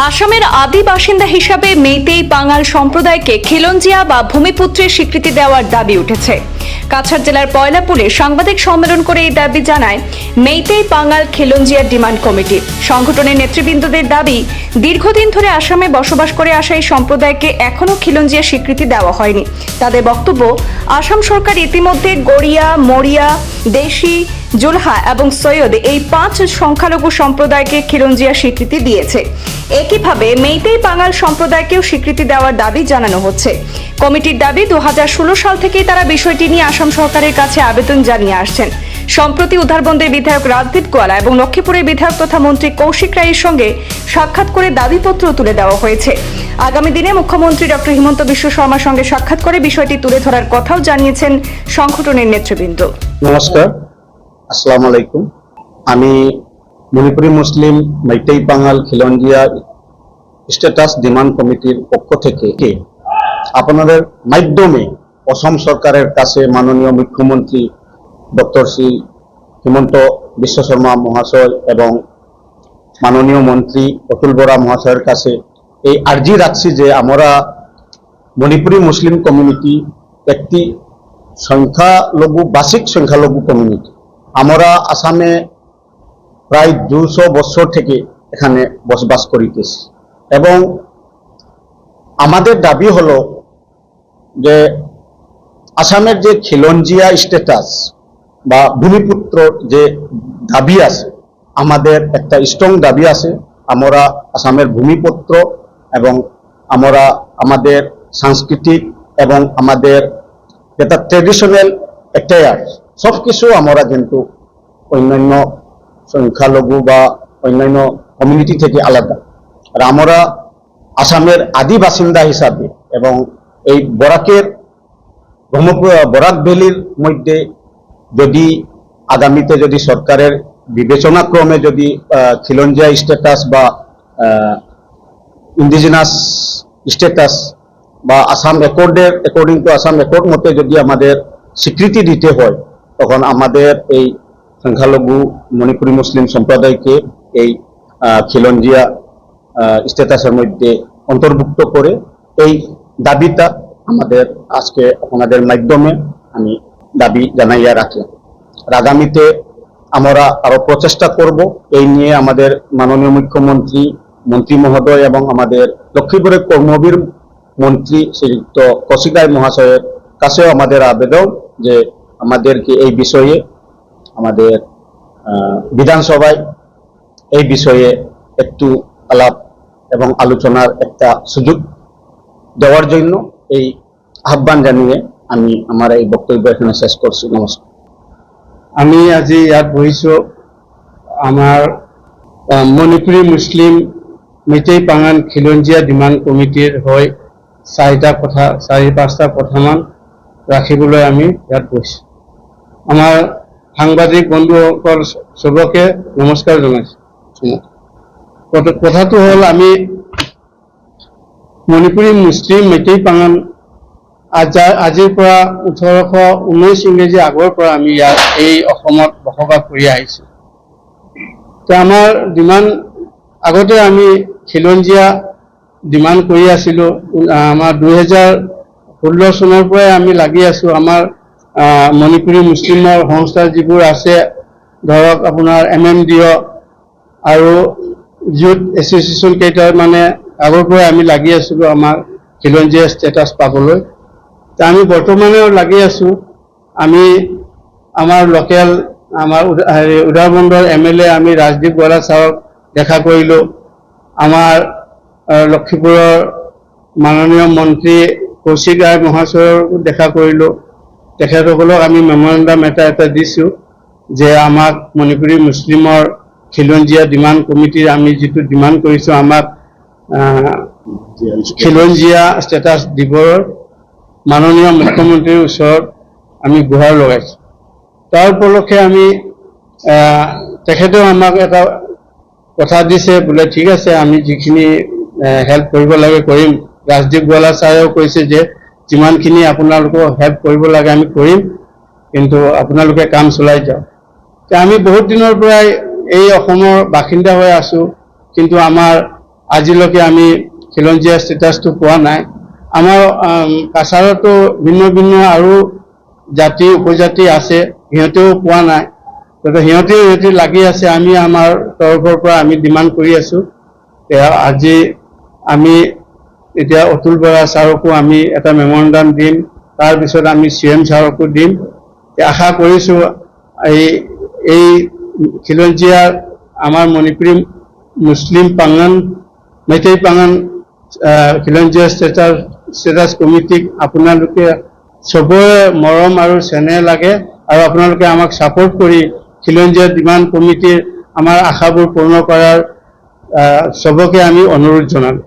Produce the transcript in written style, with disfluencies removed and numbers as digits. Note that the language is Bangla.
আসামের আদি বাসিন্দা হিসাবে মেইতেই বাঙাল সম্প্রদায়কে খিলঞ্জিয়া বা ভূমিপুত্রের স্বীকৃতি দেওয়ার দাবি উঠেছে। কাছাড় জেলার পয়লাপুরে সাংবাদিক সম্মেলন করে এই দাবি জানায় মেইতেই বাঙাল খিলঞ্জিয়া ডিমান্ড কমিটি। সংগঠনের নেতৃবৃন্দদের দাবি, দীর্ঘদিন ধরে আসামে বসবাস করে আসা এই সম্প্রদায়কে এখনও খিলঞ্জিয়া স্বীকৃতি দেওয়া হয়নি। তাদের বক্তব্য, আসাম সরকার ইতিমধ্যে গড়িয়া, মরিয়া, দেশি, জুলহা এবং সৈয়দ এই 5 সংখ্যালঘু সম্প্রদায়কে খিলঞ্জিয়া স্বীকৃতি দিয়েছে। একইভাবে মেইতেই বাঙাল সম্প্রদায়কেও স্বীকৃতি দেওয়ার দাবি জানানো হচ্ছে। কমিটির দাবি, 2016 সাল থেকেই তারা বিষয়টি নিয়ে আসাম সরকারের কাছে আবেদন জানিয়ে আসছেন। সম্প্রতি উধারবন্দের বিধায়ক রাজদীপ গোয়ালা এবং লক্ষ্মীপুরের বিধায়ক তথা মন্ত্রী কৌশিক রায়ের সঙ্গে সাক্ষাৎ করে দাবিপত্র তুলে দেওয়া হয়েছে। আগামী দিনে মুখ্যমন্ত্রী ডক্টর হিমন্ত বিশ্ব শর্মার সঙ্গে সাক্ষাৎ করে বিষয়টি তুলে ধরার কথাও জানিয়েছেন সংগঠনের নেতৃবৃন্দ। নমস্কার, আসসালামু আলাইকুম। আমি মণিপুরী মুসলিম মেইতেই বাঙাল খিলঞ্জিয়া স্ট্যাটাস ডিমান্ড কমিটির পক্ষ থেকে আপনাদের মাধ্যমে অসম সরকারের কাছে মাননীয় মুখ্যমন্ত্রী ডক্টর শ্রী হিমন্ত বিশ্ব শর্মা মহাশয় এবং মাননীয় মন্ত্রী অতুল বরা মহাশয়ের কাছে এই আর্জি রাখছি যে আমরা মণিপুরী মুসলিম কমিউনিটি একটি বার্ষিক সংখ্যালঘু কমিউনিটি। আমরা আসামে প্রায় 200 বছর থেকে এখানে বসবাস করিতেছি এবং আমাদের দাবি হলো যে আসামের যে খিলঞ্জিয়া স্ট্যাটাস বা ভূমিপুত্র যে দাবি আছে, আমাদের একটা স্ট্রং দাবি আছে। আমরা আসামের ভূমিপুত্র এবং আমরা আমাদের সাংস্কৃতিক এবং আমাদের যেটা ট্রেডিশনাল অ্যাটায়ার সবকিছু আমরা কিন্তু অন্যান্য সংখ্যালঘু বা অন্যান্য কমিউনিটি থেকে আলাদা। আর আমরা আসামের আদি বাসিন্দা হিসাবে এবং এই বরাক ভ্যালির মধ্যে যদি আগামীতে যদি সরকারের বিবেচনাক্রমে যদি খিলঞ্জিয়া স্ট্যাটাস বা ইন্ডিজিনাস স্ট্যাটাস বা Assam according to Assam accord মতে যদি আমাদের স্বীকৃতি দিতে হয়, তখন আমাদের এই সংখ্যালঘু মণিপুরী মুসলিম সম্প্রদায়কে এই খিলঞ্জিয়া স্ট্যাটাসের মধ্যে অন্তর্ভুক্ত করে এই দাবিটা আমাদের আজকে আপনাদের মাধ্যমে আমি দাবি জানাইয়া রাখলাম। আগামীতে আমরা আরো প্রচেষ্টা করব এই নিয়ে। আমাদের মাননীয় মন্ত্রী মহোদয় এবং আমাদের লক্ষ্মীপুরের কর্মবীর মন্ত্রী শ্রীযুক্ত কৌশিক রায় মহাশয়ের কাছেও আমাদের আবেদন যে আমাদেরকে এই বিষয়ে আমাদের বিধানসভায় এই বিষয়ে একটু আলাপ এবং আলোচনার একটা সুযোগ দেওয়ার জন্য এই আহ্বান জানিয়ে আমি আমার এই বক্তব্য এখানে শেষ করছি। নমস্কার। আমি আজি ইয়াত বহিছো আমার মণিপুৰী মুছলিম মেইতেই বাঙাল খিলঞ্জিয়া ডিমাণ্ড কমিটিৰ হৈ 4-5টা কথামান ৰাখিবলৈ আমি ইয়াত বহিছো। আমাৰ সাংবাদিক বন্ধুসকল সবকে নমস্কাৰ জনাইছো। কথাটো হ'ল, আমি মণিপুৰী মুছলিম মেইতেই বাঙাল আজিৰ পৰা 1819 ইংৰাজী আগৰ পৰা আমি ইয়াত এই অসমত বসবাস কৰি আহিছো। তো আমাৰ ডিমাণ্ড আগতে আমি খিলঞ্জিয়া ডিমাণ্ড কৰি আছিলো। আমাৰ 2016 চনৰ পৰাই আমি লাগি আছো। আমাৰ মণিপুৰী মুছলিমৰ সংস্থা যিবোৰ আছে, ধৰক আপোনাৰ MMDO আৰু ইউথ এছ'চিয়েশ্যন কেইটাৰ মানে আগৰ পৰাই আমি লাগি আছিলো আমাৰ খিলঞ্জিয়া ষ্টেটাছ পাবলৈ। তা আমি বৰ্তমানেও লাগি আছো। আমি আমাৰ লোকেল আমাৰ উধাৰবন্দৰ MLA আমি ৰাজদীপ গোৱালা ছাৰক দেখা কৰিলো। আমাৰ লক্ষ্মীপুৰৰ মাননীয় মন্ত্ৰী কৌশিক ৰায় মহাশয়কো দেখা কৰিলো। তেখেতসকলক আমি মেমৰেণ্ডাম এটা দিছো যে আমাক মণিপুৰী মুছলিমৰ খিলঞ্জিয়া ডিমাণ্ড কমিটিৰ আমি যিটো ডিমাণ্ড কৰিছো, আমাক খিলঞ্জিয়া ষ্টেটাছ দিবৰ মাননীয় মুখ্যমন্ত্ৰীৰ ওচৰত আমি গুহাৰ লগাইছো। তাৰ উপলক্ষে আমি তেখেতেও আমাক এটা কথা দিছে, বোলে ঠিক আছে আমি যিখিনি হেল্প কৰিব লাগে কৰিম। ৰাজদীপ গোৱালা ছাৰেও কৈছে যে যিমানখিনি আপোনালোকক হেল্প কৰিব লাগে আমি কৰিম, কিন্তু আপোনালোকে কাম চলাই যাওক। আমি বহুত দিনৰ পৰাই এই অসমৰ বাসিন্দা হৈ আছো, কিন্তু আমাৰ আজিলৈকে আমি খিলঞ্জীয়া ষ্টেটাছটো পোৱা নাই। আমাৰ কাছাৰতো ভিন্ন ভিন্ন আৰু জাতি উপজাতি আছে, সিহঁতেও পোৱা নাই। গতিকে সিহঁতে লাগি আছে, আমি আমাৰ তৰফৰ পৰা আমি ডিমাণ্ড কৰি আছোঁ। আজি আমি এতিয়া অতুল বৰা ছাৰকো আমি এটা মেমৰেণ্ডাম দিম, তাৰপিছত আমি CM ছাৰকো দিম। আশা কৰিছোঁ এই খিলঞ্জীয়া আমাৰ মণিপুৰী মুছলিম পাঙান মেইতেই পাঙান খিলঞ্জীয়া ষ্টেটাছ কমিটিক আপোনালোকে চবৰে মৰম আৰু চেনেহ লাগে, আৰু আপোনালোকে আমাক ছাপোৰ্ট কৰি খিলঞ্জীয়া ডিমাণ্ড কমিটিৰ আমাৰ আশাবোৰ পূৰ্ণ কৰাৰ চবকে আমি অনুৰোধ জনালোঁ।